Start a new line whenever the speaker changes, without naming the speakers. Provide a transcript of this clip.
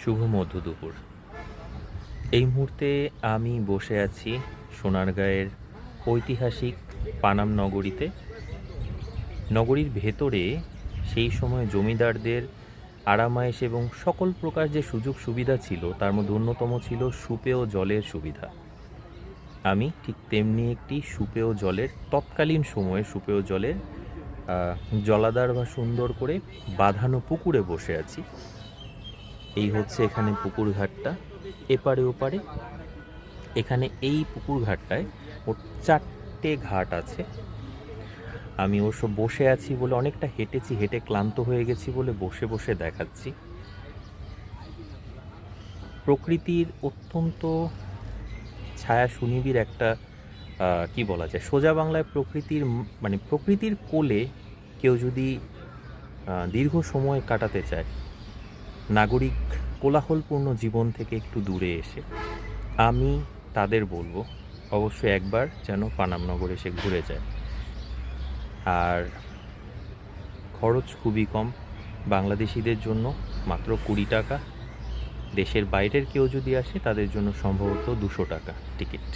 শুভ মধ্য দুপুর। এই মুহূর্তে আমি বসে আছি সোনারগাঁয়ের ঐতিহাসিক পানাম নগরীতে। নগরীর ভেতরে সেই সময় জমিদারদের আরামায়েশ এবং সকল প্রকার যে সুযোগ সুবিধা ছিল তার মধ্যে অন্যতম ছিল সুপেয় জলের সুবিধা। আমি ঠিক তেমনি একটি সুপেয় জলের তৎকালীন সময়ে সুপেয় জলের জলাধার বা সুন্দর করে বাঁধানো পুকুরে বসে আছি। এই হচ্ছে এখানে পুকুর ঘাটটা, এপারে ওপারে। এখানে এই পুকুর ঘাটটায় মোট 4টে ঘাট আছে। আমি অবশ্য বসে আছি বলে অনেকটা হেঁটেছি, হেঁটে ক্লান্ত হয়ে গেছি বলে বসে বসে দেখাচ্ছি। প্রকৃতির অত্যন্ত ছায়া সুনিবিড় একটা কি বলা যায়, সোজা বাংলায় প্রকৃতির মানে প্রকৃতির কোলে কেউ যদি দীর্ঘ সময় কাটাতে চায়, নাগরিক কোলাহলপূর্ণ জীবন থেকে একটু দূরে এসে, আমি তাদের বলবো অবশ্যই একবার যেন পানাম নগর এসে ঘুরে যায়। আর খরচ খুবই কম, বাংলাদেশিদের জন্য মাত্র 20 টাকা। দেশের বাইরের কেউ যদি আসে তাদের জন্য সম্ভবত 200 টাকা টিকিট।